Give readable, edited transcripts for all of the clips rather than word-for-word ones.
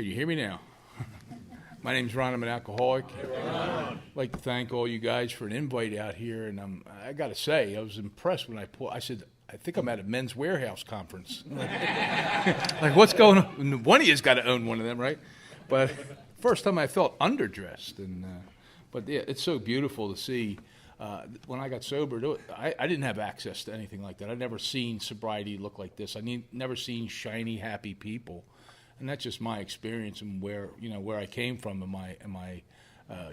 Can you hear me now? My name's Ron. I'm an alcoholic. I'd like to thank all you guys for an invite out here. And I got to say, I was impressed when I said, I think I'm at a Men's Warehouse conference. Like, what's going on? One of you's got to own one of them, right? But first time I felt underdressed. But yeah, it's so beautiful to see. When I got sober, I didn't have access to anything like that. I'd never seen sobriety look like this. Never seen shiny, happy people. And that's just my experience and where I came from in my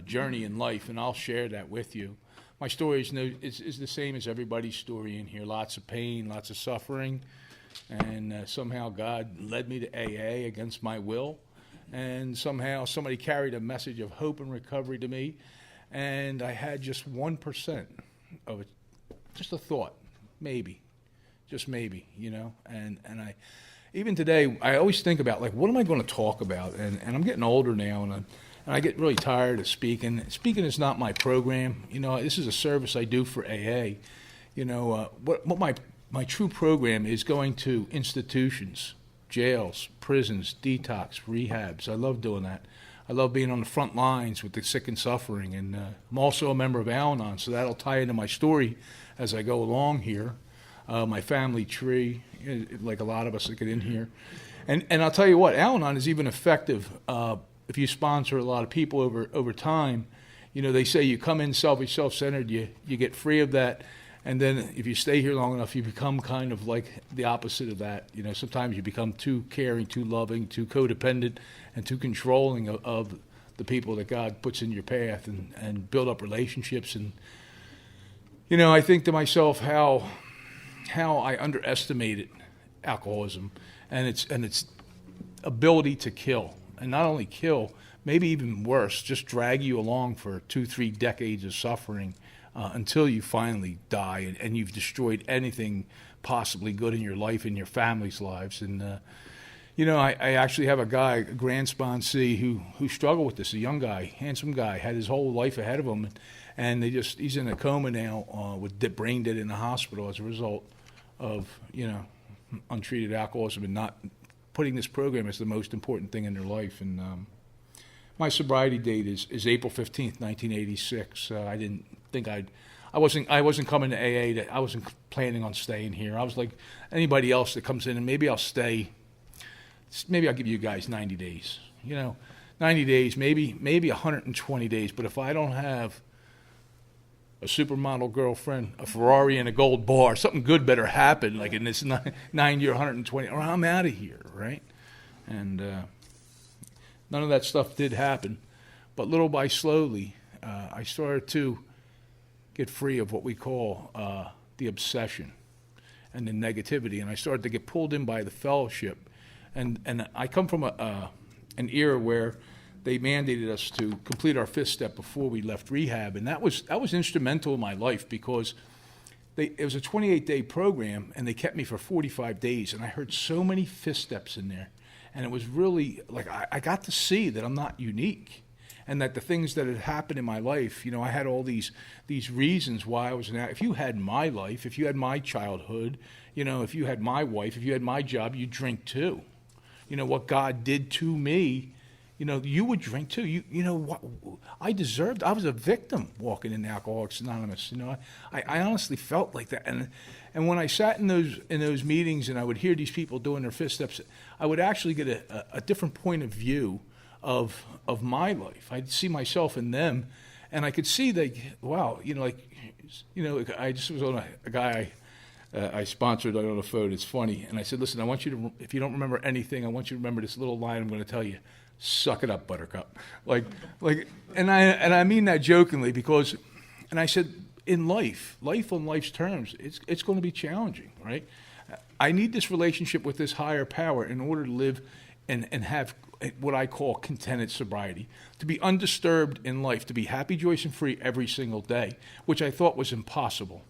journey in life, and I'll share that with you. My story is the same as everybody's story in here. Lots of pain, lots of suffering, and somehow God led me to AA against my will, and somehow somebody carried a message of hope and recovery to me, and I had just 1% of it, just a thought, maybe, just maybe, and I. Even today, I always think about, like, what am I going to talk about? And I'm getting older now, and I get really tired of speaking. Speaking is not my program. This is a service I do for AA. What my true program is going to institutions, jails, prisons, detox, rehabs. I love doing that. I love being on the front lines with the sick and suffering. And I'm also a member of Al-Anon, so that'll tie into my story as I go along here. My family tree, like a lot of us that get in here. And I'll tell you what, Al-Anon is even effective if you sponsor a lot of people over time. They say you come in selfish, self-centered, you get free of that, and then if you stay here long enough, you become kind of like the opposite of that. Sometimes you become too caring, too loving, too codependent, and too controlling of the people that God puts in your path and build up relationships. And, I think to myself how I underestimated alcoholism and its ability to kill, and not only kill, maybe even worse, just drag you along for 2-3 decades of suffering until you finally die and you've destroyed anything possibly good in your life and your family's lives. And I actually have a guy, a grand sponsee, who struggled with this. A young guy, handsome guy, had his whole life ahead of him, and he's in a coma now with brain dead in the hospital as a result of untreated alcoholism and not putting this program as the most important thing in their life. And my sobriety date is April 15th, 1986. I didn't think I wasn't coming to AA. I wasn't planning on staying here. I was like anybody else that comes in, and maybe I'll stay. Maybe I'll give you guys 90 days. 90 days, maybe 120 days. But if I don't have a supermodel girlfriend, a Ferrari, and a gold bar, something good better happen, like in this 90 or 120, or I'm out of here, right? And none of that stuff did happen. But little by slowly, I started to get free of what we call the obsession and the negativity, and I started to get pulled in by the fellowship. And I come from an era where they mandated us to complete our 5th step before we left rehab, and that was instrumental in my life because it was a 28-day program, and they kept me for 45 days, and I heard so many 5th steps in there, and it was really like I got to see that I'm not unique, and that the things that had happened in my life, I had all these reasons why I was if you had my life, if you had my childhood, if you had my wife, if you had my job, you'd drink too. What God did to me, you would drink too. You know what I deserved. I was a victim walking in Alcoholics Anonymous. I honestly felt like that. And when I sat in those meetings and I would hear these people doing their 5th steps, I would actually get a different point of view of my life. I'd see myself in them, and I could see that, wow, I just was on a guy I sponsored on the phone. It's funny, and I said, listen, I want you to, if you don't remember anything, I want you to remember this little line I'm going to tell you. Suck it up, Buttercup. And I mean that jokingly because, and I said, in life on life's terms, it's going to be challenging, right? I need this relationship with this higher power in order to live and have what I call contented sobriety, to be undisturbed in life, to be happy, joyous, and free every single day, which I thought was impossible.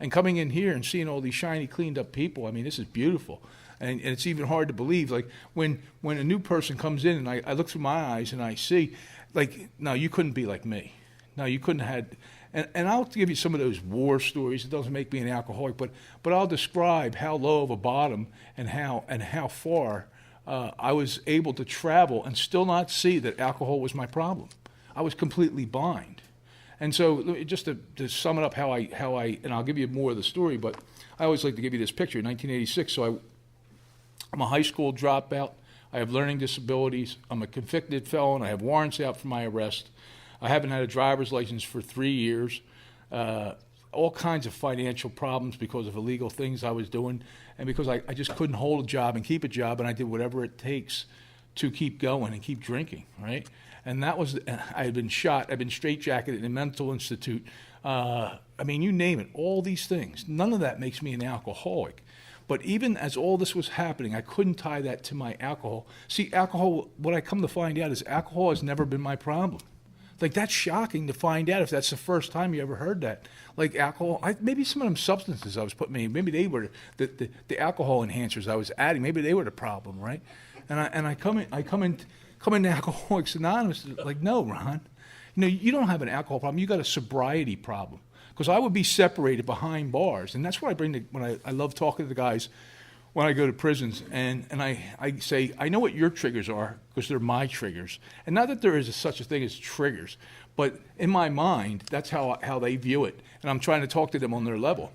And coming in here and seeing all these shiny, cleaned up people, I mean, this is beautiful. And it's even hard to believe, like, when a new person comes in and I look through my eyes and I see, like, no, you couldn't be like me. No, you couldn't have had, and I'll give you some of those war stories. It doesn't make me an alcoholic, but I'll describe how low of a bottom and how far I was able to travel and still not see that alcohol was my problem. I was completely blind. And so just to sum it up how I, and I'll give you more of the story, but I always like to give you this picture. In 1986, so I'm a high school dropout. I have learning disabilities. I'm a convicted felon. I have warrants out for my arrest. I haven't had a driver's license for 3 years. All kinds of financial problems because of illegal things I was doing, and because I just couldn't hold a job and keep a job, and I did whatever it takes to keep going and keep drinking, right? And that was, I had been shot, I'd been straitjacketed in a mental institute. I mean, you name it, all these things. None of that makes me an alcoholic. But even as all this was happening, I couldn't tie that to my alcohol. See, alcohol, what I come to find out is alcohol has never been my problem. Like, that's shocking to find out if that's the first time you ever heard that. Like, alcohol, maybe some of them substances I was putting in, maybe they were the alcohol enhancers I was adding, maybe they were the problem, right? And I come into Alcoholics Anonymous, like, no, Ron, you don't have an alcohol problem, you got a sobriety problem. Because I would be separated behind bars, and that's what I bring when I love talking to the guys when I go to prisons, and I say, I know what your triggers are, because they're my triggers. And not that there is such a thing as triggers, but in my mind, that's how they view it. And I'm trying to talk to them on their level.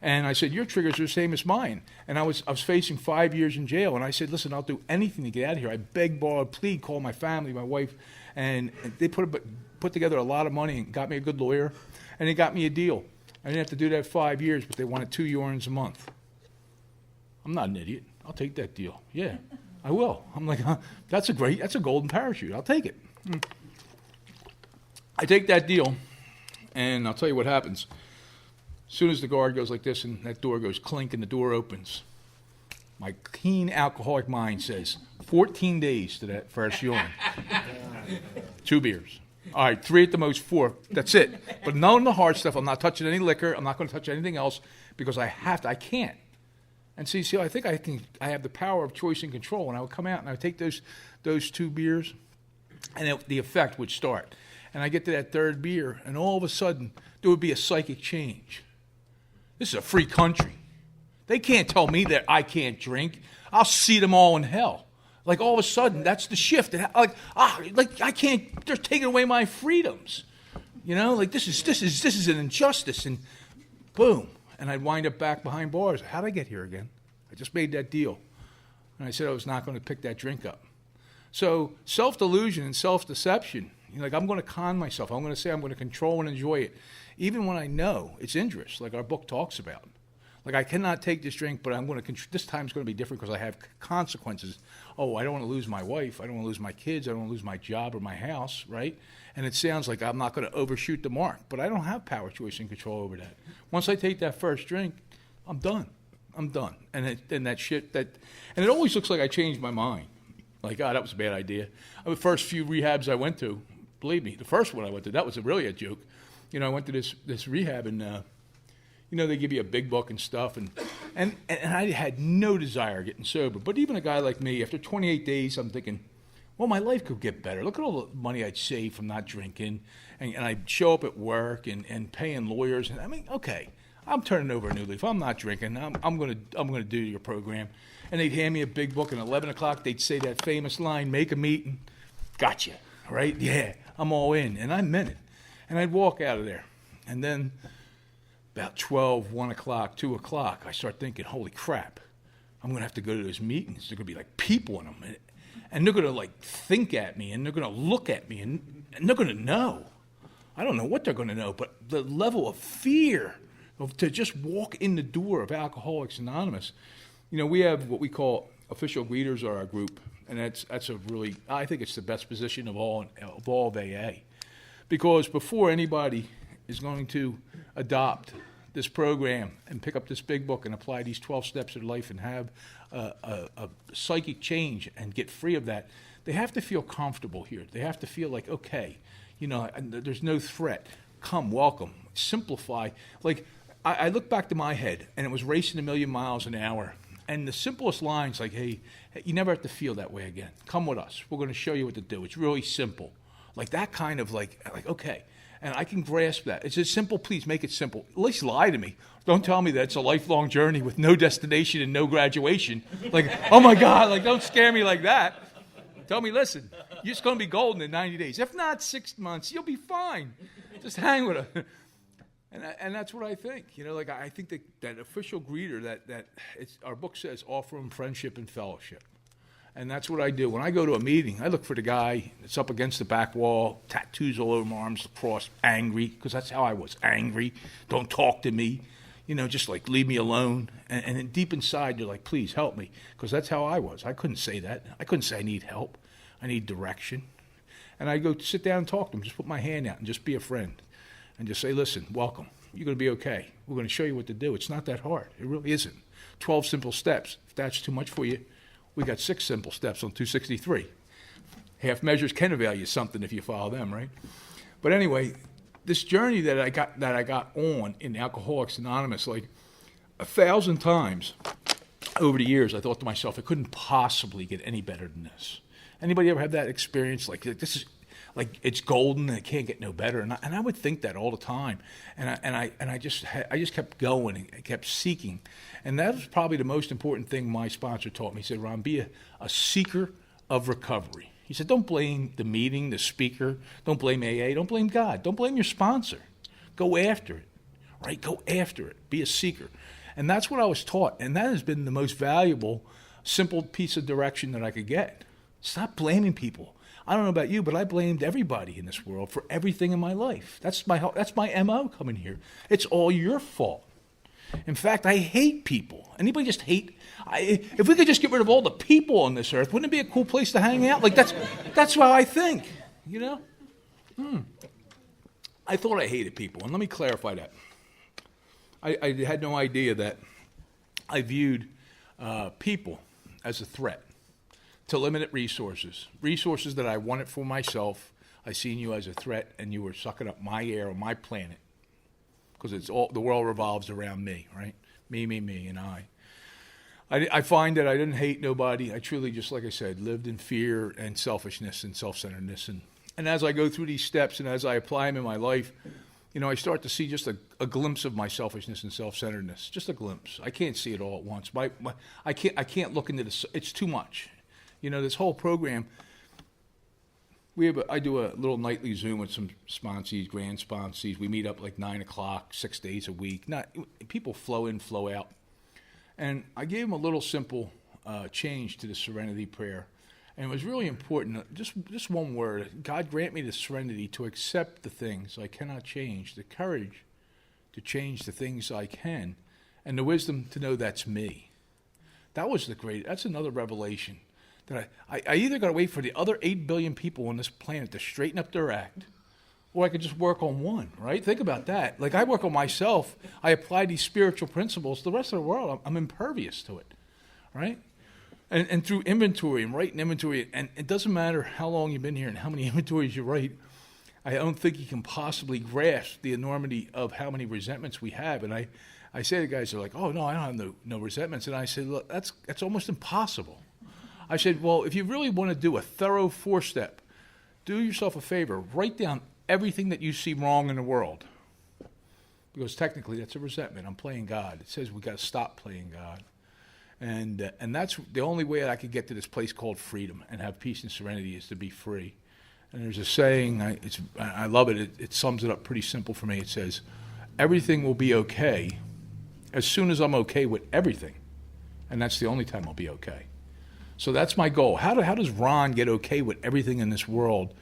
And I said, your triggers are the same as mine. And I was facing 5 years in jail, and I said, listen, I'll do anything to get out of here. I begged, borrowed, plead, called my family, my wife, and they put together a lot of money and got me a good lawyer, and they got me a deal. I didn't have to do that 5 years, but they wanted 2 urines a month. I'm not an idiot. I'll take that deal. Yeah, I will. I'm like, that's a golden parachute. I'll take it. I take that deal, and I'll tell you what happens. As soon as the guard goes like this and that door goes clink and the door opens, my keen alcoholic mind says, 14 days to that first urine. 2 beers. All right, 3 at the most, 4. That's it. But none of the hard stuff. I'm not touching any liquor. I'm not going to touch anything else because I can't. And see, I think I have the power of choice and control. And I would come out and I would take those 2 beers, and the effect would start. And I get to that 3rd beer, and all of a sudden, there would be a psychic change. This is a free country. They can't tell me that I can't drink. I'll see them all in hell. Like, all of a sudden, that's the shift. Like I can't. They're taking away my freedoms. Like this is an injustice. And boom. And I'd wind up back behind bars. How'd I get here again? I just made that deal. And I said I was not going to pick that drink up. So self-delusion and self-deception, like, I'm going to con myself. I'm going to say I'm going to control and enjoy it, even when I know it's injurious, like our book talks about. Like, I cannot take this drink, but this time's going to be different because I have consequences. Oh, I don't want to lose my wife. I don't want to lose my kids. I don't want to lose my job or my house, right? And it sounds like I'm not going to overshoot the mark, but I don't have power, choice, and control over that. Once I take that first drink, I'm done. And it always looks like I changed my mind. Like, that was a bad idea. The first few rehabs I went to, believe me, the first one I went to, that was really a joke. I went to this rehab, and they give you a big book and stuff, and I had no desire getting sober. But even a guy like me, after 28 days, I'm thinking, well, my life could get better. Look at all the money I'd save from not drinking, and I'd show up at work and paying lawyers. And I mean, okay, I'm turning over a new leaf. I'm not drinking. I'm gonna do your program. And they'd hand me a big book, and at 11 o'clock they'd say that famous line, "Make a meeting." Gotcha, right? Yeah, I'm all in, and I meant it. And I'd walk out of there, and then about 12, 1 o'clock, 2 o'clock, I start thinking, holy crap, I'm going to have to go to those meetings. There are going to be like people in them, and they're going to like think at me, and they're going to look at me, and they're going to know. I don't know what they're going to know, but the level of fear to just walk in the door of Alcoholics Anonymous. We have what we call official greeters are our group, and that's a really, I think it's the best position of all of AA. Because before anybody is going to adopt this program and pick up this big book and apply these 12 steps of life and have a psychic change and get free of that, they have to feel comfortable here. They have to feel like, okay, there's no threat. Come, welcome, simplify. Like, I look back to my head, and it was racing a million miles an hour. And the simplest lines, like, hey, you never have to feel that way again. Come with us. We're going to show you what to do. It's really simple. Like that kind of like, okay. And I can grasp that. It's just simple. Please make it simple. At least lie to me. Don't tell me that it's a lifelong journey with no destination and no graduation. Like, oh my God, like don't scare me like that. Tell me, listen, you're just going to be golden in 90 days. If not 6 months, you'll be fine. Just hang with it. And that's what I think. You know, like I think that official greeter, that our book says, offer them friendship and fellowship. And that's what I do. When I go to a meeting, I look for the guy that's up against the back wall, tattoos all over my arms, cross, angry, because that's how I was, angry. Don't talk to me. You know, just like leave me alone. And then deep inside, you're like, please help me, because that's how I was. I couldn't say that. I couldn't say I need help. I need direction. And I go sit down and talk to them, just put my hand out and just be a friend. And just say, listen, welcome. You're going to be okay. We're going to show you what to do. It's not that hard. It really isn't. 12 simple steps. If that's too much for you, we got 6 simple steps on 263. Half measures can avail you something if you follow them, right? But anyway, this journey that I got on in Alcoholics Anonymous, like 1,000 times over the years, I thought to myself, it couldn't possibly get any better than this. Anybody ever have that experience? Like this is like it's golden and it can't get no better. And I would think that all the time. And I just kept going and kept seeking. And that was probably the most important thing my sponsor taught me. He said, Ron, be a seeker of recovery. He said, don't blame the meeting, the speaker. Don't blame AA. Don't blame God. Don't blame your sponsor. Go after it, right? Go after it. Be a seeker. And that's what I was taught. And that has been the most valuable, simple piece of direction that I could get. Stop blaming people. I don't know about you, but I blamed everybody in this world for everything in my life. That's my MO coming here. It's all your fault. In fact, I hate people. Anybody just hate? If we could just get rid of all the people on this earth, wouldn't it be a cool place to hang out? Like that's how I think, you know? I thought I hated people, and let me clarify that. I had no idea that I viewed people as a threat to limited resources that I wanted for myself. I seen you as a threat, and you were sucking up my air on my planet, because the world revolves around me, right? Me, and I. I find that I didn't hate nobody. I truly, just like I said, lived in fear and selfishness and self-centeredness. And as I go through these steps and as I apply them in my life, you know, I start to see just a glimpse of my selfishness and self-centeredness, just a glimpse. I can't see it all at once. I can't look into this. It's too much. You know, this whole program, I do a little nightly Zoom with some sponsees, grand sponsees. We meet up like 9 o'clock, 6 days a week. People flow in, flow out. And I gave them a little simple change to the serenity prayer. And it was really important, just one word. God grant me the serenity to accept the things I cannot change, the courage to change the things I can, and the wisdom to know that's me. That's another revelation. That I either got to wait for the other 8 billion people on this planet to straighten up their act, or I could just work on one, right? Think about that. Like I work on myself. I apply these spiritual principles. The rest of the world, I'm impervious to it, right? And through inventory and writing inventory, and it doesn't matter how long you've been here and how many inventories you write, I don't think you can possibly grasp the enormity of how many resentments we have. And I say to guys, they're like, oh, no, I don't have no resentments. And I said, look, that's almost impossible. I said, well, if you really want to do a thorough 4-step, do yourself a favor. Write down everything that you see wrong in the world. Because technically that's a resentment. I'm playing God. It says we got to stop playing God. And that's the only way that I could get to this place called freedom and have peace and serenity is to be free. And there's a saying, I love it. It sums it up pretty simple for me. It says, everything will be okay as soon as I'm okay with everything. And that's the only time I'll be okay. So that's my goal. How does Ron get okay with everything in this world?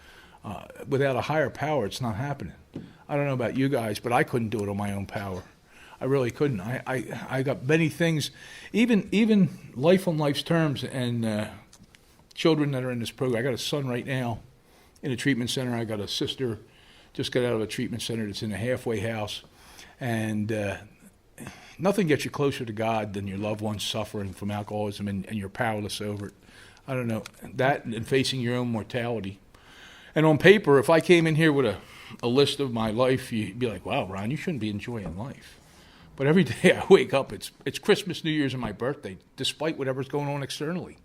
Without a higher power, it's not happening. I don't know about you guys, but I couldn't do it on my own power. I really couldn't. I got many things, even life on life's terms, and children that are in this program. I got a son right now in a treatment center. I got a sister just got out of a treatment center that's in a halfway house. And nothing gets you closer to God than your loved ones suffering from alcoholism and you're powerless over it. I don't know. That and facing your own mortality. And on paper, if I came in here with a list of my life, you'd be like, wow, Ron, you shouldn't be enjoying life. But every day I wake up, it's Christmas, New Year's, and my birthday, despite whatever's going on externally.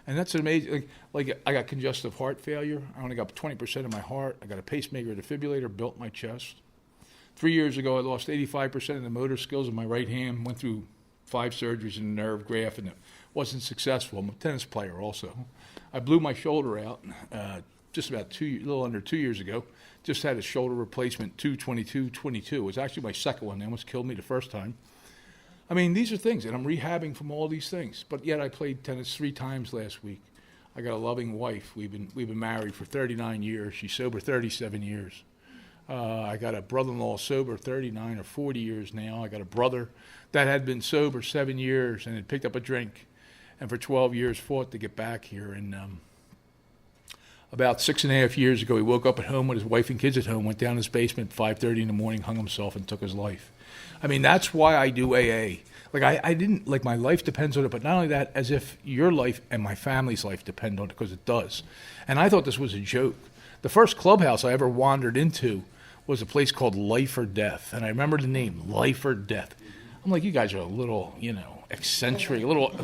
And that's amazing. Like I got congestive heart failure. I only got 20% of my heart. I got a pacemaker defibrillator built in my chest. 3 years ago, I lost 85% of the motor skills of my right hand. Went through 5 surgeries and a nerve graft, and it wasn't successful. I'm a tennis player also. I blew my shoulder out just about a little under 2 years ago. Just had a shoulder replacement 2/22/22. It was actually my second one. They almost killed me the first time. I mean, these are things, and I'm rehabbing from all these things. But yet I played tennis 3 times last week. I got a loving wife. We've been married for 39 years. She's sober 37 years. I got a brother-in-law sober 39 or 40 years now. I got a brother that had been sober 7 years and had picked up a drink, and for 12 years fought to get back here. And about 6.5 years ago, he woke up at home with his wife and kids at home, went down his basement at 5:30 in the morning, hung himself, and took his life. I mean, that's why I do AA. Like, I didn't, like, my life depends on it, but not only that, as if your life and my family's life depend on it, because it does. And I thought this was a joke. The first clubhouse I ever wandered into was a place called Life or Death, and I remember the name, Life or Death. I'm like, you guys are a little, eccentric, a little,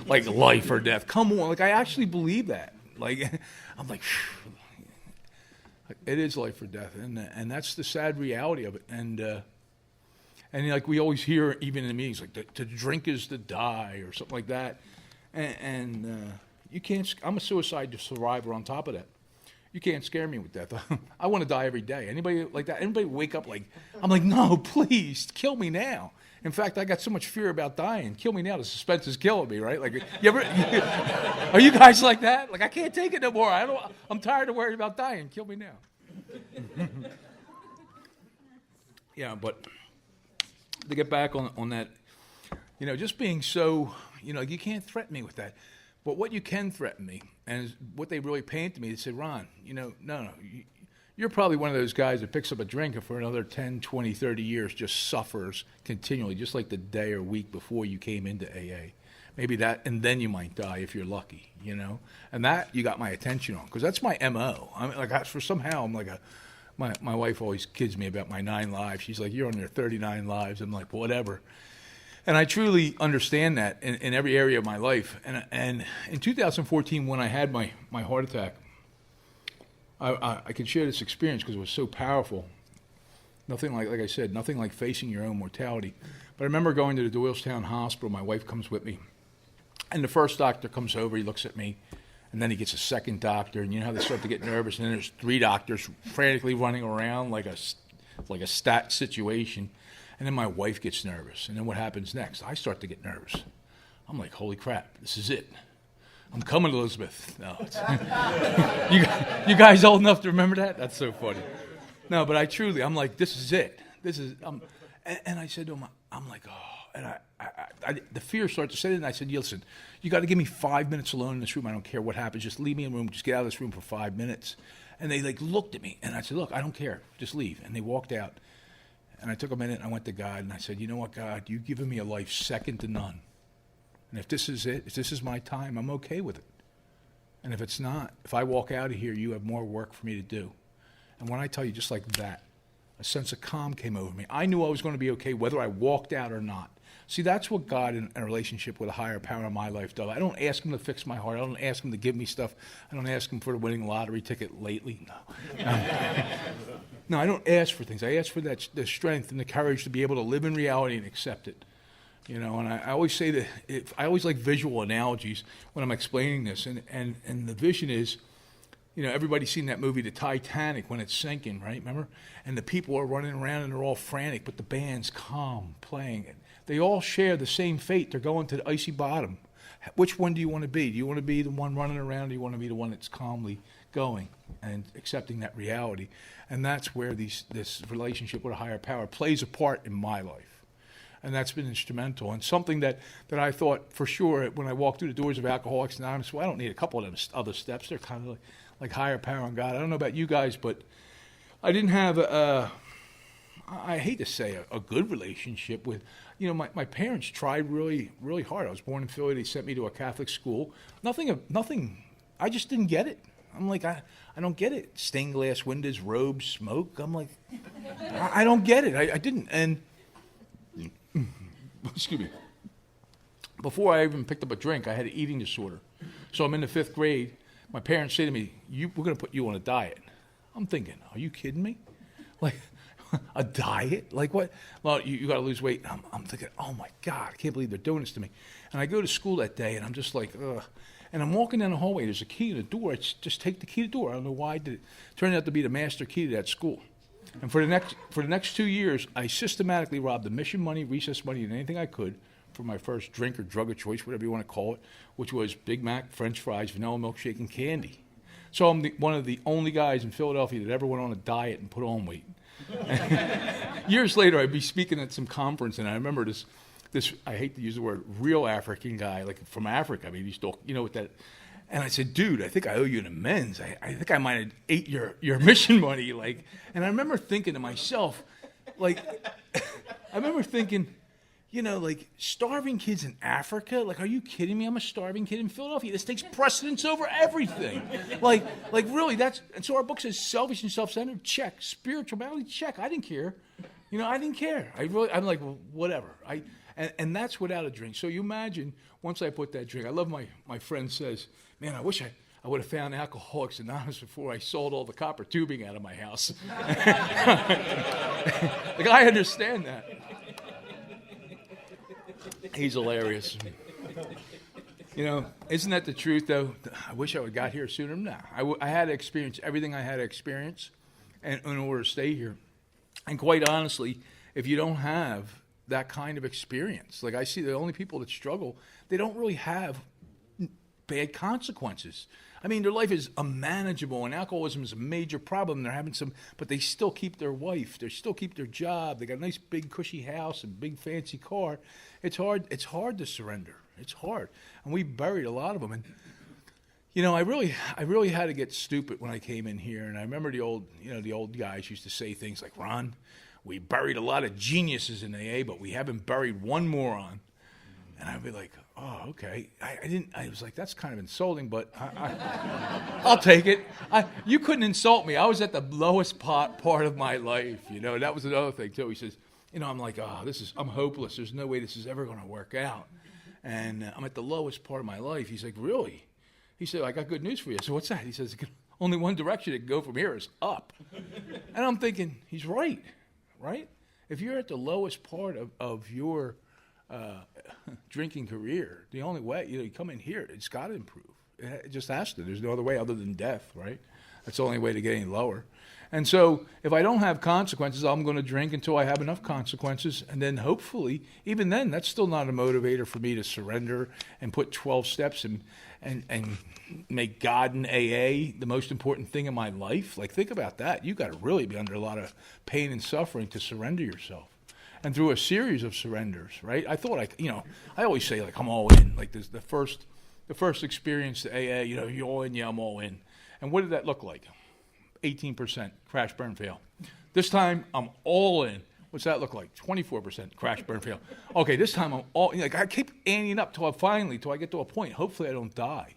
like, life or death. Come on, like, I actually believe that. Like, I'm like, it is life or death, and that's the sad reality of it. And like we always hear, even in the meetings, like to drink is to die or something like that. And you can't. I'm a suicide survivor. On top of that, you can't scare me with death. I want to die every day. Anybody like that? Anybody wake up like, I'm like, no, please kill me now. In fact, I got so much fear about dying. Kill me now. The suspense is killing me, right? Like, you ever? Are you guys like that? Like, I can't take it no more. I'm tired of worrying about dying. Kill me now. Yeah, but to get back on that, just being so, you can't threaten me with that. But what you can threaten me, and what they really painted to me, they said, Ron, no, you're probably one of those guys that picks up a drink and for another 10, 20, 30 years just suffers continually, just like the day or week before you came into AA. Maybe that, and then you might die if you're lucky, And that you got my attention on, because that's my MO. I mean, like, somehow I'm like my wife always kids me about my 9 lives. She's like, you're on your 39 lives. I'm like, whatever. And I truly understand that in every area of my life. And in 2014, when I had my heart attack, I could share this experience because it was so powerful. Nothing like I said, nothing like facing your own mortality. But I remember going to the Doylestown Hospital. My wife comes with me. And the first doctor comes over, he looks at me, and then he gets a second doctor. And you know how they start to get nervous, and then there's 3 doctors frantically running around like a stat situation. And then my wife gets nervous. And then what happens next? I start to get nervous. I'm like, holy crap, this is it. I'm coming, Elizabeth. No, you guys old enough to remember that? That's so funny. No, but I'm like, this is it. And I said to him, I'm like, oh, and the fear started to set in. And I said, listen, you got to give me 5 minutes alone in this room. I don't care what happens. Just leave me in the room. Just get out of this room for 5 minutes. And they looked at me, and I said, look, I don't care. Just leave. And they walked out. And I took a minute, and I went to God, and I said, you know what, God, you've given me a life second to none. And if this is it, if this is my time, I'm okay with it. And if it's not, if I walk out of here, you have more work for me to do. And when I tell you, just like that, a sense of calm came over me. I knew I was going to be okay whether I walked out or not. See, that's what God in a relationship with a higher power in my life does. I don't ask him to fix my heart. I don't ask him to give me stuff. I don't ask him for the winning lottery ticket lately. No. No, I don't ask for things. I ask for the strength and the courage to be able to live in reality and accept it. And I always say that I always like visual analogies when I'm explaining this. And the vision is, everybody's seen that movie, The Titanic, when it's sinking, right? Remember? And the people are running around and they're all frantic, but the band's calm, playing it. They all share the same fate. They're going to the icy bottom. Which one do you want to be? Do you want to be the one running around, or do you want to be the one that's calmly going and accepting that reality? And that's where this relationship with a higher power plays a part in my life. And that's been instrumental, and something that I thought for sure when I walked through the doors of Alcoholics Anonymous, well, I don't need a couple of them other steps. They're kind of like higher power and God. I don't know about you guys, but I didn't have I hate to say a good relationship with, my parents tried really, really hard. I was born in Philly. They sent me to a Catholic school. Nothing, I just didn't get it. I'm like, I don't get it. Stained glass windows, robes, smoke. I'm like, I don't get it. I didn't. And, excuse me, before I even picked up a drink, I had an eating disorder. So I'm in the 5th grade. My parents say to me, we're going to put you on a diet. I'm thinking, are you kidding me? Like, a diet? Like what? Well, you got to lose weight. I'm thinking, oh my God, I can't believe they're doing this to me. And I go to school that day, and I'm just like, ugh. And I'm walking down the hallway. There's a key to the door. I just take the key to the door. I don't know why I did it. Turned out to be the master key to that school. And for the next 2 years, I systematically robbed the mission money, recess money, and anything I could for my first drink or drug of choice, whatever you want to call it, which was Big Mac, French fries, vanilla milkshake, and candy. So I'm one of the only guys in Philadelphia that ever went on a diet and put on weight. Years later, I'd be speaking at some conference, and I remember this, I hate to use the word, real African guy, like from Africa. I mean, he's still, with that. And I said, dude, I think I owe you an amends. I think I might have ate your mission money. Like, and I remember thinking to myself, like, like starving kids in Africa? Like, are you kidding me? I'm a starving kid in Philadelphia. This takes precedence over everything. Like really, and so our book says selfish and self-centered, check. Spirituality, check. I didn't care. I didn't care. I'm like, well, whatever. And that's without a drink. So you imagine, once I put that drink, I love my friend says, man, I wish I would have found Alcoholics Anonymous before I sold all the copper tubing out of my house. Like, I understand that. He's hilarious. Isn't that the truth, though? I wish I would have got here sooner. No, I had to experience everything I had to experience in order to stay here. And quite honestly, if you don't have that kind of experience, like I see the only people that struggle, they don't really have bad consequences. I mean, their life is unmanageable, and alcoholism is a major problem. They're having but they still keep their wife. They still keep their job. They got a nice big cushy house and big fancy car. It's hard to surrender. It's hard. And we buried a lot of them. And, I really had to get stupid when I came in here. And I remember the old guys used to say things like, Ron, we buried a lot of geniuses in AA, but we haven't buried one moron. And I'd be like, oh, okay. I was like, that's kind of insulting, but I'll take it. You couldn't insult me. I was at the lowest part of my life, That was another thing, too. He says, I'm like, I'm hopeless. There's no way this is ever going to work out. And I'm at the lowest part of my life. He's like, really? He said, I got good news for you. So what's that? He says, only one direction it can go from here is up. And I'm thinking, he's right? If you're at the lowest part of your drinking career, the only way, you come in here, it's got to improve. It just has to. There's no other way other than death, right? That's the only way to get any lower. And so if I don't have consequences, I'm going to drink until I have enough consequences. And then hopefully, even then, that's still not a motivator for me to surrender and put 12 steps and make God and AA the most important thing in my life. Like, think about that. You've got to really be under a lot of pain and suffering to surrender yourself. And through a series of surrenders, right? I thought, I always say, like, I'm all in. Like, the first experience to AA, you're all in, yeah, I'm all in. And what did that look like? 18% crash, burn, fail. This time, I'm all in. What's that look like? 24% crash, burn, fail. Okay, this time I'm all in. Like, I keep adding up till I get to a point. Hopefully I don't die.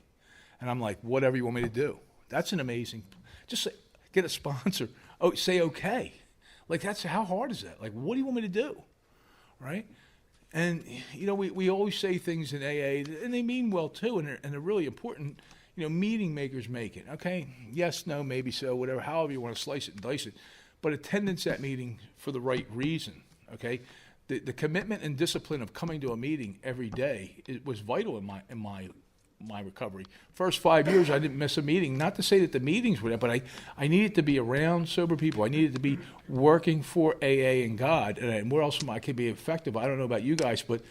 And I'm like, whatever you want me to do. That's an amazing, just say, get a sponsor. Oh, say okay. Like, how hard is that? Like, what do you want me to do? Right? And, we always say things in AA, and they mean well, too, and they're really important. Meeting makers make it, okay? Yes, no, maybe so, whatever, however you want to slice it and dice it. But attendance at meeting for the right reason, okay? The commitment and discipline of coming to a meeting every day was vital in my recovery. First 5 years, I didn't miss a meeting. Not to say that the meetings were there, but I needed to be around sober people. I needed to be working for AA and God. And where else I could be effective? I don't know about you guys, but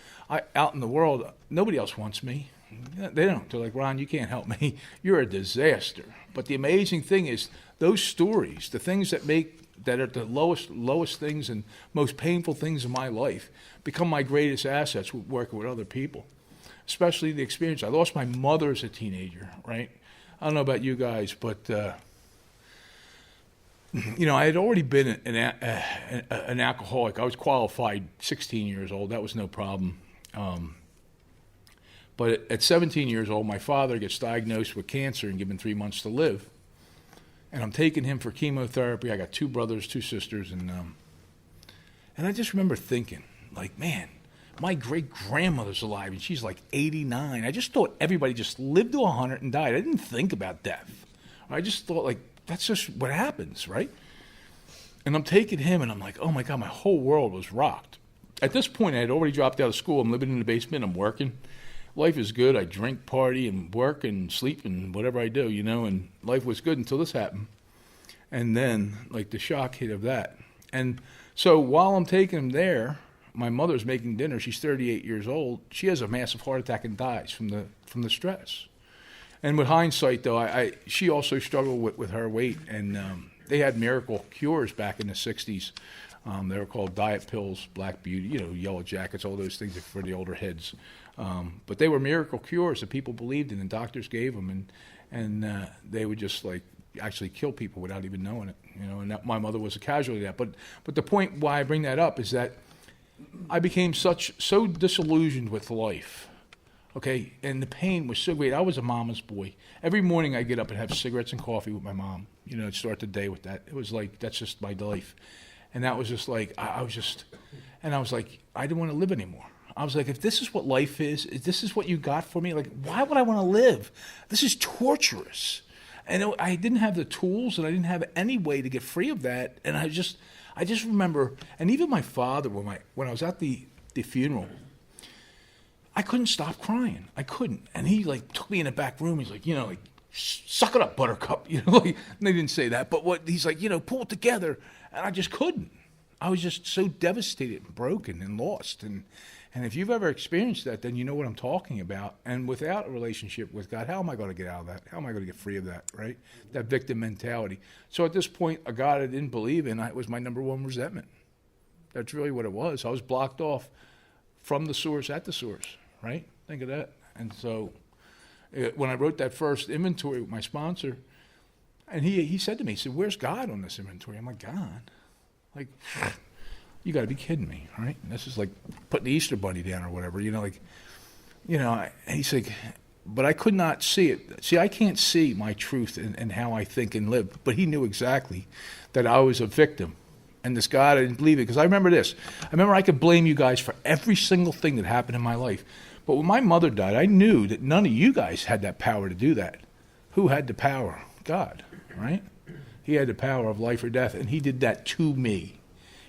out in the world, nobody else wants me. They don't. They're like, Ron, you can't help me. You're a disaster. But the amazing thing is those stories, the things that are the lowest things and most painful things in my life, become my greatest assets working with other people. Especially the experience. I lost my mother as a teenager, right? I don't know about you guys, but I had already been an alcoholic. I was qualified 16 years old. That was no problem. But at 17 years old, my father gets diagnosed with cancer and given 3 months to live. And I'm taking him for chemotherapy. I got 2 brothers, 2 sisters, and I just remember thinking, like, man, my great-grandmother's alive, and she's like 89. I just thought everybody just lived to 100 and died. I didn't think about death. I just thought, like, that's just what happens, right? And I'm taking him, and I'm like, oh, my God, my whole world was rocked. At this point, I had already dropped out of school. I'm living in the basement. I'm working. Life is good. I drink, party, and work and sleep and whatever I do, and life was good until this happened. And then, like, the shock hit of that. And so while I'm taking him there, my mother's making dinner. She's 38 years old. She has a massive heart attack and dies from the stress. And with hindsight, though, she also struggled with her weight. And they had miracle cures back in the 60s. They were called diet pills, Black Beauty, Yellow Jackets, all those things for the older heads. But they were miracle cures that people believed in, and doctors gave them. And they would just, like, actually kill people without even knowing it. And my mother was a casualty of that. But the point why I bring that up is that I became so disillusioned with life, okay? And the pain was so great. I was a mama's boy. Every morning I get up and have cigarettes and coffee with my mom, to start the day with that. It was like, that's just my life. And that was just like, I was like, I didn't want to live anymore. I was like, if this is what life is, if this is what you got for me, like, why would I want to live? This is torturous. And I didn't have the tools, and I didn't have any way to get free of that. And I just remember, and even my father, when I was at the funeral, I couldn't stop crying. I couldn't. And he, like, took me in the back room. He's like, like, suck it up, Buttercup. Like, they didn't say that, but he's like, pull it together. And I just couldn't. I was just so devastated and broken and lost. And if you've ever experienced that, then you know what I'm talking about. And without a relationship with God, how am I going to get out of that? How am I going to get free of that, right? That victim mentality. So at this point, a God I didn't believe in, was my number one resentment. That's really what it was. I was blocked off from the source at the source, right? Think of that. And so when I wrote that first inventory with my sponsor, and he said to me, he said, where's God on this inventory? I'm like, God? Like, you got to be kidding me, right? This is like putting the Easter bunny down or whatever, he's like, but I could not see it. See, I can't see my truth and how I think and live, but he knew exactly that I was a victim. And this God, I didn't believe it, because I remember this. I remember I could blame you guys for every single thing that happened in my life. But when my mother died, I knew that none of you guys had that power to do that. Who had the power? God, right? He had the power of life or death, and he did that to me.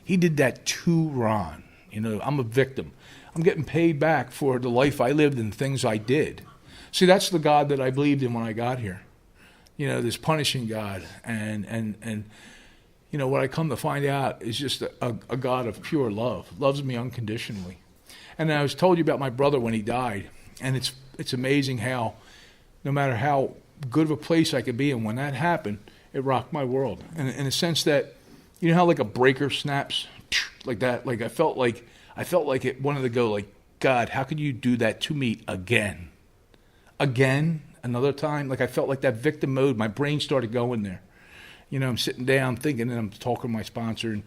He did that to Ron. I'm a victim. I'm getting paid back for the life I lived and things I did. See, that's the God that I believed in when I got here. This punishing God. And what I come to find out is just a God of pure love. Loves me unconditionally. And I was told you about my brother when he died. And it's amazing how, no matter how good of a place I could be in, when that happened, it rocked my world. And in a sense that, how like a breaker snaps like that? Like I felt like it wanted to go like, God, how could you do that to me again? Again? Another time? Like I felt like that victim mode. My brain started going there. I'm sitting down thinking, and I'm talking to my sponsor,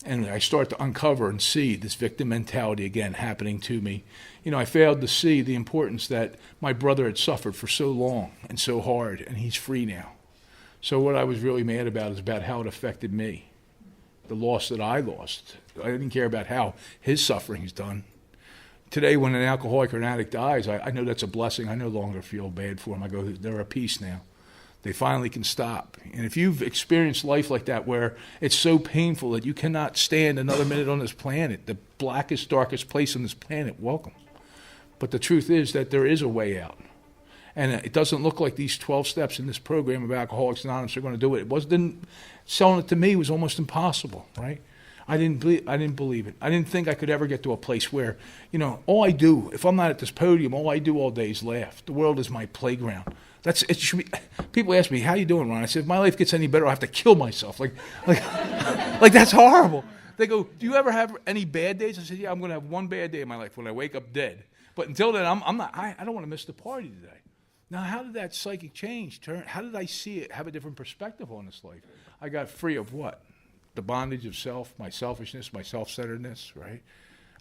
and I start to uncover and see this victim mentality again happening to me. I failed to see the importance that my brother had suffered for so long and so hard, and he's free now. So what I was really mad about is about how it affected me. The loss that I lost. I didn't care about how his suffering's done. Today, when an alcoholic or an addict dies, I know that's a blessing. I no longer feel bad for them. I go, they're at peace now. They finally can stop. And if you've experienced life like that, where it's so painful that you cannot stand another minute on this planet, the blackest, darkest place on this planet, welcome. But the truth is that there is a way out. And it doesn't look like these 12 steps in this program of Alcoholics Anonymous are going to do it. Selling it to me was almost impossible, right? I didn't believe it. I didn't think I could ever get to a place where, all I do, if I'm not at this podium, all I do all day is laugh. The world is my playground. It should be. People ask me, "How you doing, Ron?" I said, "If my life gets any better, I have to kill myself." Like that's horrible. They go, "Do you ever have any bad days?" I said, "Yeah, I'm going to have one bad day in my life when I wake up dead. But until then, I'm not. I don't want to miss the party today." Now, how did that psychic change turn? How did I see it, have a different perspective on this life? I got free of what? The bondage of self, my selfishness, my self-centeredness, right?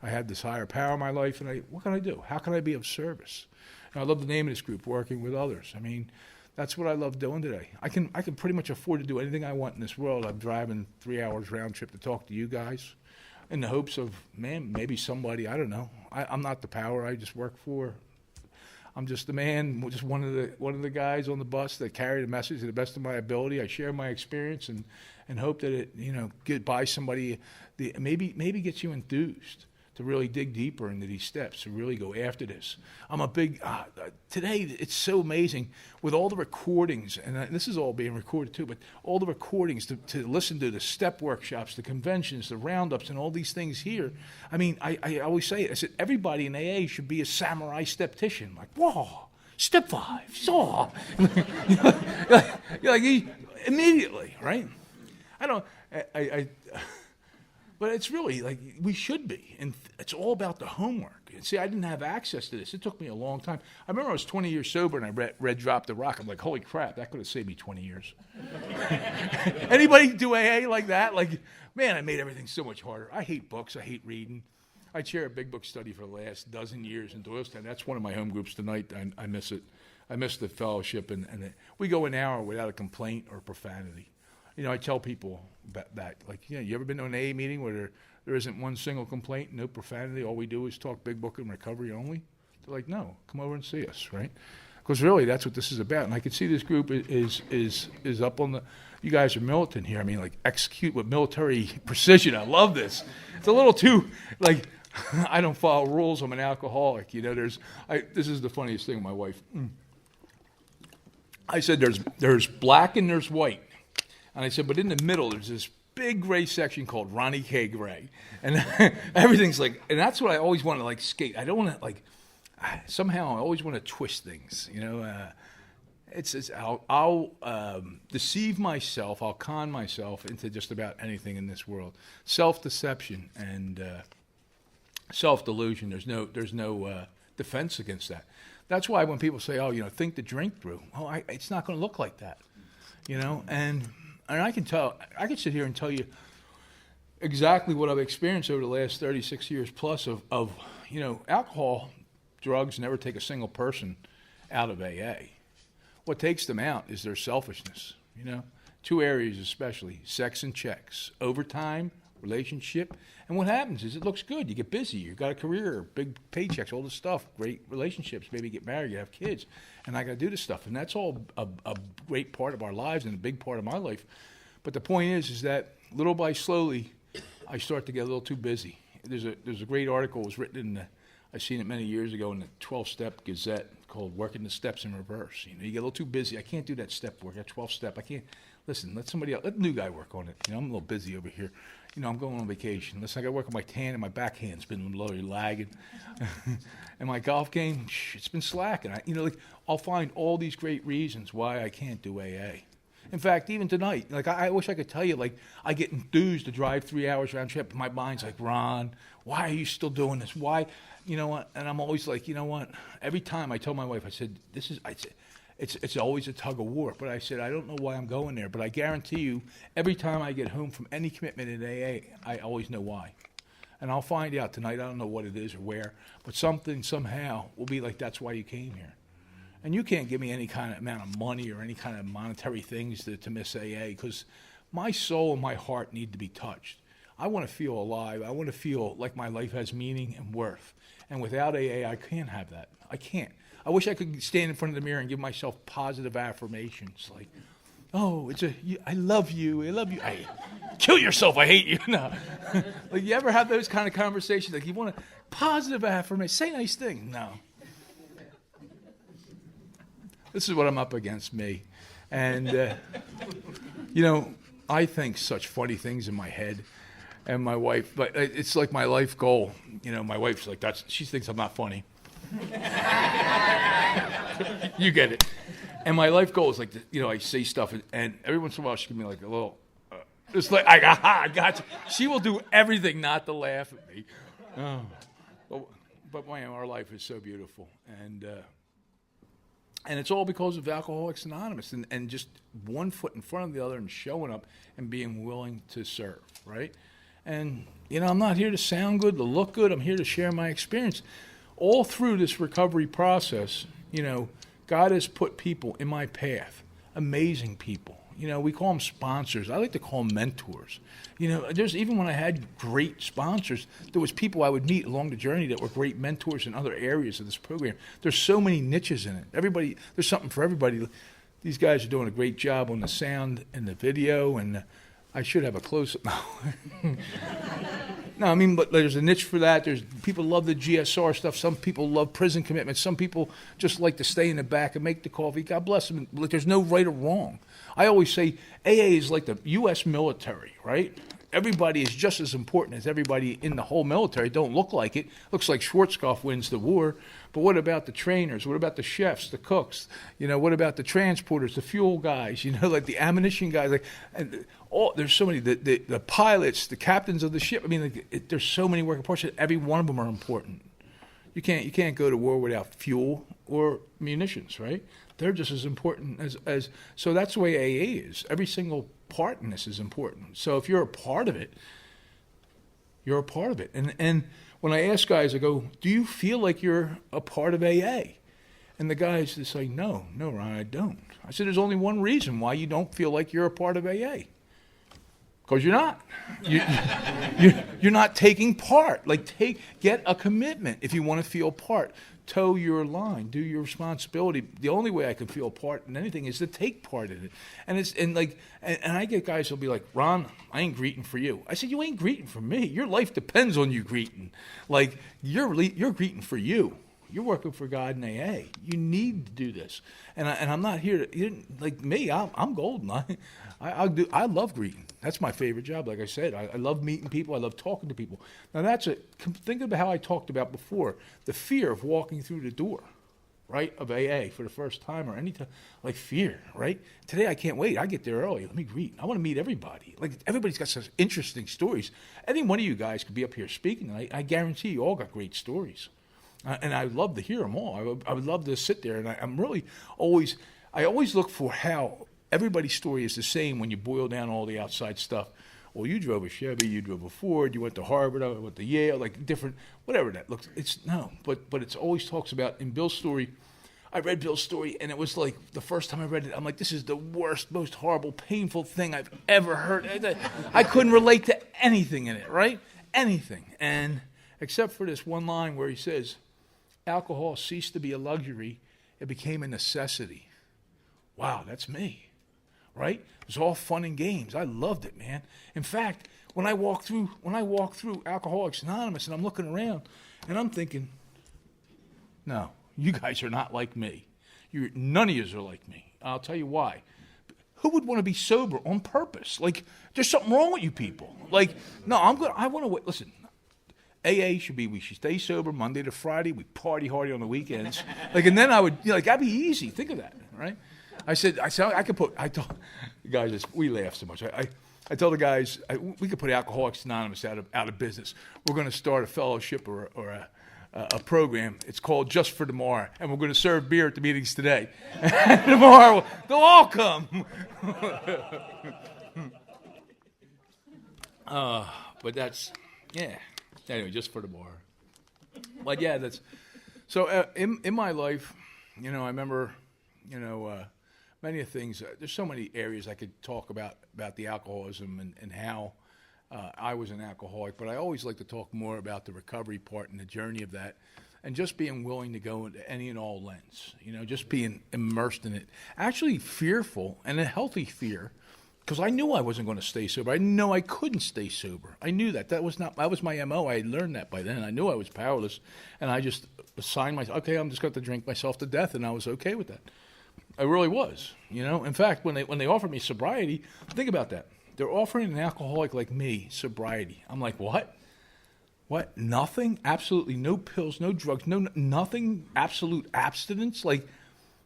I had this higher power in my life, and what can I do? How can I be of service? And I love the name of this group, Working with Others. I mean, that's what I love doing today. I can pretty much afford to do anything I want in this world. I'm driving 3 hours round trip to talk to you guys. in the hopes of, man, maybe somebody, I don't know. I'm not the power. I just work for. I'm just the man, just one of the guys on the bus that carry the message to the best of my ability. I share my experience and hope that it, get by somebody, maybe gets you enthused to really dig deeper into these steps, to really go after this. I'm a big, today it's so amazing with all the recordings, and this is all being recorded too, but all the recordings to listen to the step workshops, the conventions, the roundups, and all these things here. I mean, I always say it, I said, everybody in AA should be a samurai steptician. Like, whoa, step 5, saw. Immediately, right? But it's really like we should be, and it's all about the homework. And see, I didn't have access to this. It took me a long time. I remember I was 20 years sober, and I read Drop the Rock. I'm like, holy crap, that could have saved me 20 years. Anybody do AA like that? Like, man, I made everything so much harder. I hate books. I hate reading. I chair a big book study for the last dozen years in Doylestown. That's one of my home groups tonight. I miss it. I miss the fellowship, and we go an hour without a complaint or profanity. I tell people that, like, you ever been to an AA meeting where there isn't one single complaint, no profanity, all we do is talk big book and recovery only? They're like, no, come over and see us, right? Because really, that's what this is about. And I can see this group is up on the, you guys are militant here. I mean, like, execute with military precision. I love this. It's a little too, like, I don't follow rules. I'm an alcoholic. This is the funniest thing with my wife. I said, there's black and there's white. And I said, but in the middle, there's this big gray section called Ronnie K. Gray. And everyth's like, and that's what I always want to, like, skate. I don't want to, like, somehow I always want to twist things, I'll deceive myself, I'll con myself into just about anything in this world. Self-deception and self-delusion, there's no defense against that. That's why when people say, think the drink through, it's not going to look like that, And I can sit here and tell you exactly what I've experienced over the last 36 years plus of alcohol, drugs never take a single person out of AA. What takes them out is their selfishness, 2 areas especially, sex and checks, overtime, relationship. And what happens is it looks good. You get busy. You've got a career, big paychecks, all this stuff, great relationships, maybe get married, you have kids. And I got to do this stuff. And that's all a great part of our lives and a big part of my life. But the point is that little by slowly, I start to get a little too busy. There's a great article was written I seen it many years ago in the 12-Step Gazette called Working the Steps in Reverse. You get a little too busy. I can't do that step work, that 12-step. I can't. Listen, let somebody else, let the new guy work on it. I'm a little busy over here. I'm going on vacation. Listen, I got to work on my tan, and my backhand's been literally lagging. And my golf game, it's been slacking. I'll find all these great reasons why I can't do AA. In fact, even tonight, I wish I could tell you, I get enthused to drive 3 hours round trip. My mind's like, Ron, why are you still doing this? Why, And I'm always like, every time I tell my wife, I said, it's always a tug of war. But I said, I don't know why I'm going there. But I guarantee you, every time I get home from any commitment in AA, I always know why. And I'll find out tonight. I don't know what it is or where. But something, somehow, will be like, that's why you came here. And you can't give me any kind of amount of money or any kind of monetary things to miss AA, because my soul and my heart need to be touched. I want to feel alive. I want to feel like my life has meaning and worth. And without AA, I can't have that. I can't. I wish I could stand in front of the mirror and give myself positive affirmations like, I love you. I love you. Kill yourself. I hate you. No. Like, you ever have those kind of conversations? Like, you want a positive affirmation. Say nice things. No. This is what I'm up against, me. And, I think such funny things in my head. And my wife, but it's like my life goal. My wife's like, she thinks I'm not funny. You get it. And my life goal is like, I say stuff, and every once in a while she give me like a little, it's like, I got you. She will do everything not to laugh at me. But man, our life is so beautiful. And it's all because of Alcoholics Anonymous and just one foot in front of the other and showing up and being willing to serve, right? And, I'm not here to sound good, to look good. I'm here to share my experience. All through this recovery process, God has put people in my path, amazing people, We call them sponsors. I like to call them mentors. There's even when I had great sponsors, there was people I would meet along the journey that were great mentors in other areas of this program. There's so many niches in it. There's something for everybody. These guys are doing a great job on the sound and the video, and I should have a close-up now. No, but there's a niche for that. There's people love the GSR stuff. Some people love prison commitments. Some people just like to stay in the back and make the coffee. God bless them. There's no right or wrong. I always say AA is like the U.S. military, right? Everybody is just as important as everybody in the whole military. Don't look like it. Looks like Schwarzkopf wins the war. But what about the trainers? What about the chefs, the cooks? What about the transporters, the fuel guys? Like the ammunition guys. There's so many. The pilots, the captains of the ship. There's so many working parts. Every one of them are important. You can't go to war without fuel or munitions, right? They're just as important as. So that's the way AA is. Every single part in this is important. So if you're a part of it, you're a part of it. And when I ask guys, I go, do you feel like you're a part of AA? And the guys, they say, no, Ron, I don't. I said, there's only one reason why you don't feel like you're a part of AA. Because you're not. You're not taking part. Get a commitment if you want to feel part. Toe your line. Do your responsibility. The only way I can feel part in anything is to take part in it. And I get guys who'll be like, Ron, I ain't greeting for you. I said, you ain't greeting for me. Your life depends on you greeting. You're greeting for you. You're working for God in AA. You need to do this. And I'm not here to, like me, I'm golden. I love greeting. That's my favorite job. Like I said, I love meeting people. I love talking to people. Now think about how I talked about before, the fear of walking through the door, right, of AA for the first time or any time, like fear, right? Today I can't wait. I get there early. Let me greet. I want to meet everybody. Everybody's got such interesting stories. Any one of you guys could be up here speaking. I guarantee you all got great stories. And I love to hear them all. I would love to sit there, and I'm really always look for how everybody's story is the same when you boil down all the outside stuff. Well, you drove a Chevy, you drove a Ford, you went to Harvard, I went to Yale, different, whatever that looks. But it's always talks about in Bill's story. I read Bill's story, and it was like the first time I read it, I'm like, this is the worst, most horrible, painful thing I've ever heard. I couldn't relate to anything in it, right? Anything, and except for this one line where he says, alcohol ceased to be a luxury, it became a necessity. Wow, that's me, right? It was all fun and games. I loved it, man. In fact, when I walk through Alcoholics Anonymous and I'm looking around and I'm thinking, no, you guys are not like me. None of you are like me. I'll tell you why. Who would want to be sober on purpose? There's something wrong with you people. No, I want to wait. Listen, AA we should stay sober Monday to Friday. We party hardy on the weekends. And then I would, that'd be easy. Think of that, right? I said, I told the guys, we laugh so much. I told the guys, we could put Alcoholics Anonymous out of business. We're going to start a fellowship or a program. It's called Just for Tomorrow, and we're going to serve beer at the meetings today. And tomorrow, they'll all come. But that's, yeah. Anyway, just for tomorrow. But yeah, that's so. In my life, I remember, many of things. There's so many areas I could talk about the alcoholism and how I was an alcoholic. But I always like to talk more about the recovery part and the journey of that, and just being willing to go into any and all lens. Just being immersed in it. Actually, fearful and a healthy fear. Because I knew I wasn't going to stay sober. I know I couldn't stay sober. I knew that. That was my MO. I had learned that by then. I knew I was powerless. And I just assigned myself, okay, I'm just going to drink myself to death. And I was okay with that. I really was. In fact, when they offered me sobriety, think about that. They're offering an alcoholic like me sobriety. I'm like, what? What? Nothing? Absolutely no pills, no drugs, nothing, absolute abstinence?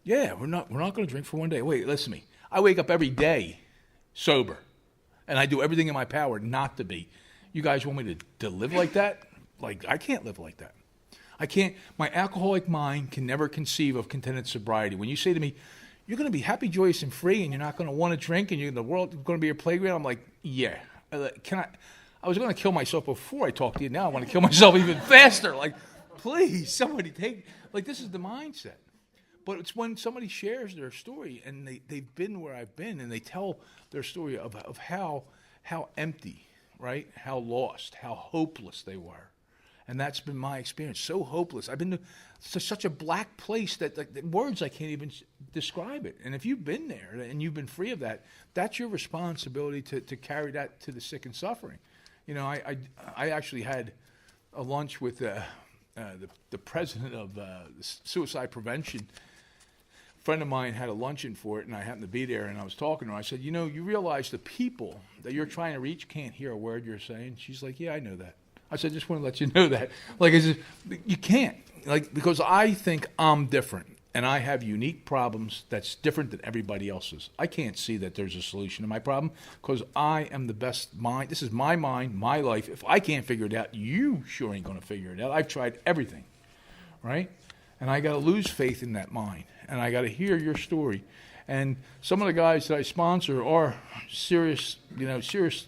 Yeah, we're not going to drink for one day. Wait, listen to me. I wake up every day sober, and I do everything in my power not to be. You guys want me to live like that? I can't live like that. I can't. My alcoholic mind can never conceive of contented sobriety. When you say to me, you're going to be happy, joyous, and free, and you're not going to want to drink, and the world is going to be your playground, I'm like, yeah. I was going to kill myself before I talked to you. Now I want to kill myself even faster. Please, somebody take. This is the mindset. But it's when somebody shares their story and they've been where I've been and they tell their story of how empty, right? How lost, how hopeless they were. And that's been my experience. So hopeless. I've been to such a black place that like, the words I can't even describe it. And if you've been there and you've been free of that, that's your responsibility to carry that to the sick and suffering. You know, I actually had a lunch with the president of suicide prevention. A friend of mine had a luncheon for it, and I happened to be there, and I was talking to her. I said, you know, you realize the people that you're trying to reach can't hear a word you're saying? She's like, yeah, I know that. I said, just want to let you know that. Like, you can't. Like, because I think I'm different, and I have unique problems that's different than everybody else's. I can't see that there's a solution to my problem because I am the best mind. This is my mind, my life. If I can't figure it out, you sure ain't going to figure it out. I've tried everything, right? And I got to lose faith in that mind, and I got to hear your story. And some of the guys that I sponsor are serious, serious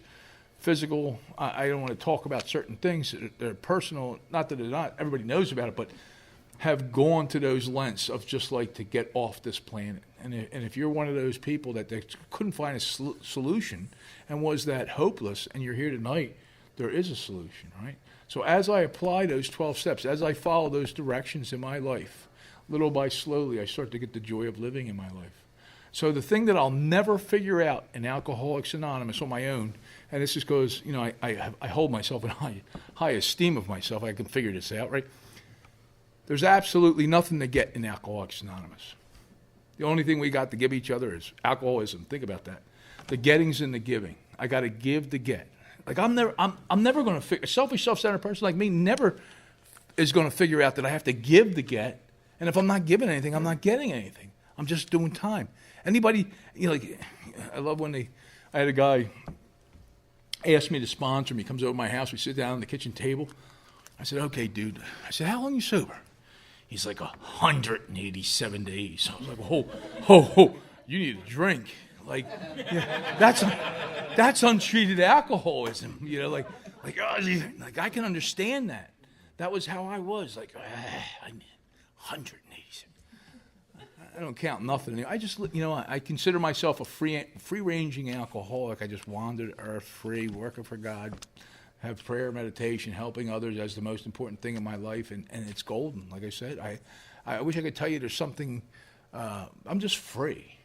physical. I don't want to talk about certain things that are personal, not that they're not, everybody knows about it, but have gone to those lengths of just like to get off this planet. And if you're one of those people that they couldn't find a solution and was that hopeless and you're here tonight, there is a solution, right? So as I apply those 12 steps, as I follow those directions in my life, little by slowly, I start to get the joy of living in my life. So the thing that I'll never figure out in Alcoholics Anonymous on my own, and this is because, I hold myself in high esteem of myself. I can figure this out, right? There's absolutely nothing to get in Alcoholics Anonymous. The only thing we got to give each other is alcoholism. Think about that. The getting's in the giving. I got to give to get. Like I'm never going to figure. A selfish, self-centered person like me never is going to figure out that I have to give to get. And if I'm not giving anything, I'm not getting anything. I'm just doing time. Anybody, I love when I had a guy ask me to sponsor me. He comes over to my house. We sit down at the kitchen table. I said, okay, dude. I said, how long you sober? He's like 187 days. I was like, oh, you need a drink. Like, yeah, that's untreated alcoholism. Like I can understand that. That was how I was. Like, I need 187. I don't count nothing. I just, I consider myself a free-ranging alcoholic. I just wandered earth free, working for God, have prayer, meditation, helping others as the most important thing in my life, and it's golden. Like I said, I wish I could tell you there's something. I'm just free.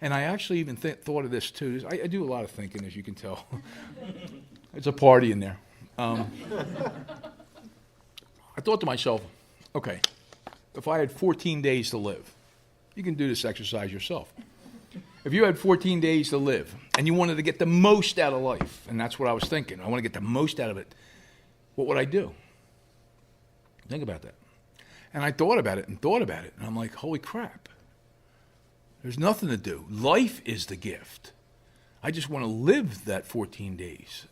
And I actually even thought of this too. I do a lot of thinking, as you can tell. It's a party in there. I thought to myself, okay, if I had 14 days to live. You can do this exercise yourself. If you had 14 days to live and you wanted to get the most out of life, and that's what I was thinking, I want to get the most out of it, what would I do? Think about that. And I thought about it, and I'm like, holy crap. There's nothing to do. Life is the gift. I just want to live that 14 days.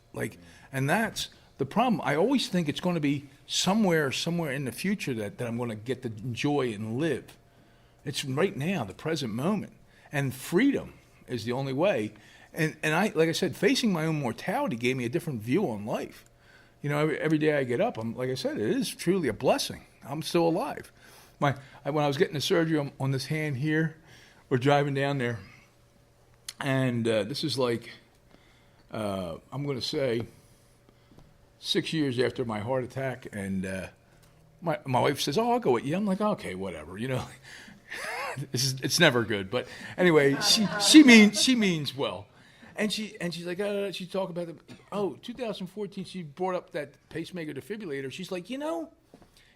And that's the problem. I always think it's going to be somewhere in the future that I'm going to get to enjoy and live. It's right now, the present moment. And freedom is the only way. And I, like I said, facing my own mortality gave me a different view on life. Every day I get up, like I said, it is truly a blessing. I'm still alive. When I was getting the surgery on this hand here, we're driving down there, and this is like, I'm going to say, 6 years after my heart attack, and my wife says, "Oh, I'll go with you." I'm like, "Okay, whatever." It's never good, but anyway, she means well, and she's like, she talked about 2014. She brought up that pacemaker defibrillator. She's like, you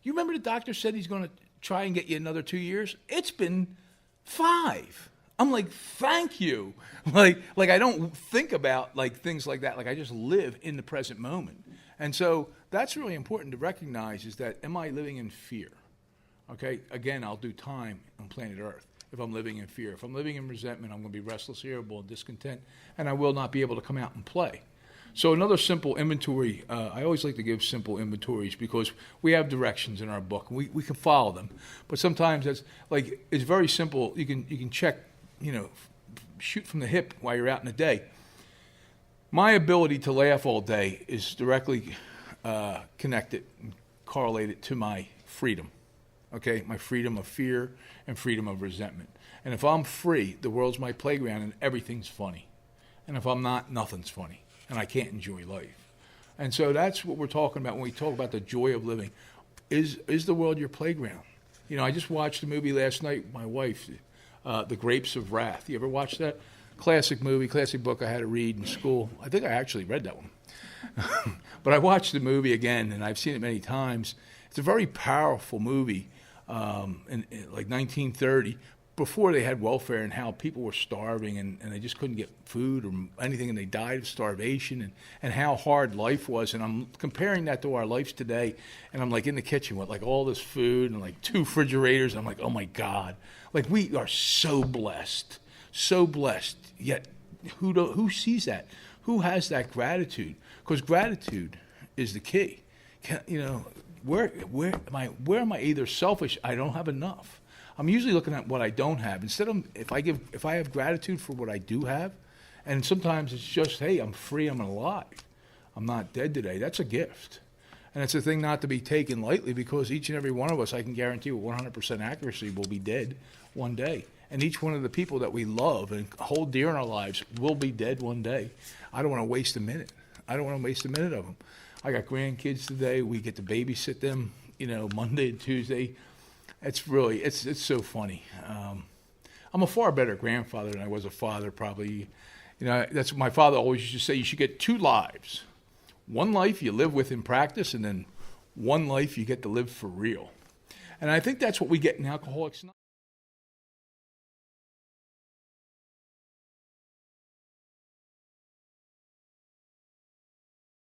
remember the doctor said he's going to try and get you another 2 years? It's been 5. I'm like, thank you. Like I don't think about things like that. I just live in the present moment. And so that's really important to recognize is that, am I living in fear? Okay, again, I'll do time on planet Earth if I'm living in fear. If I'm living in resentment, I'm going to be restless, irritable, and discontent, and I will not be able to come out and play. So another simple inventory, I always like to give simple inventories because we have directions in our book, and we can follow them. But sometimes it's very simple. You can check, shoot from the hip while you're out in the day. My ability to laugh all day is directly connected and correlated to my freedom. okay? My freedom of fear and freedom of resentment. And if I'm free, the world's my playground and everything's funny. And if I'm not, nothing's funny. And I can't enjoy life. And so that's what we're talking about when we talk about the joy of living. Is the world your playground? You know, I just watched a movie last night with my wife, The Grapes of Wrath. You ever watch that? Classic movie, classic book I had to read in school. I think I actually read that one. But I watched the movie again, and I've seen it many times. It's a very powerful movie in like 1930, before they had welfare and how people were starving and they just couldn't get food or anything, and they died of starvation, and how hard life was. And I'm comparing that to our lives today, and I'm like in the kitchen with like all this food and like 2 refrigerators. I'm like, oh my God. Like we are so blessed, yet who sees that? Who has that gratitude? Because gratitude is the key. You know, where am I either selfish, I don't have enough. I'm usually looking at what I don't have. Instead of, if I have gratitude for what I do have, and sometimes it's just, hey, I'm free, I'm alive. I'm not dead today. That's a gift. And it's a thing not to be taken lightly, because each and every one of us, I can guarantee with 100% accuracy, will be dead one day. And each one of the people that we love and hold dear in our lives will be dead one day. I don't want to waste a minute. I don't want to waste a minute of them. I got grandkids today. We get to babysit them, you know, Monday and Tuesday. It's really, it's so funny. I'm a far better grandfather than I was a father, probably. You know, that's what my father always used to say. You should get 2 lives. One life you live with in practice, and then one life you get to live for real. And I think that's what we get in Alcoholics Anonymous.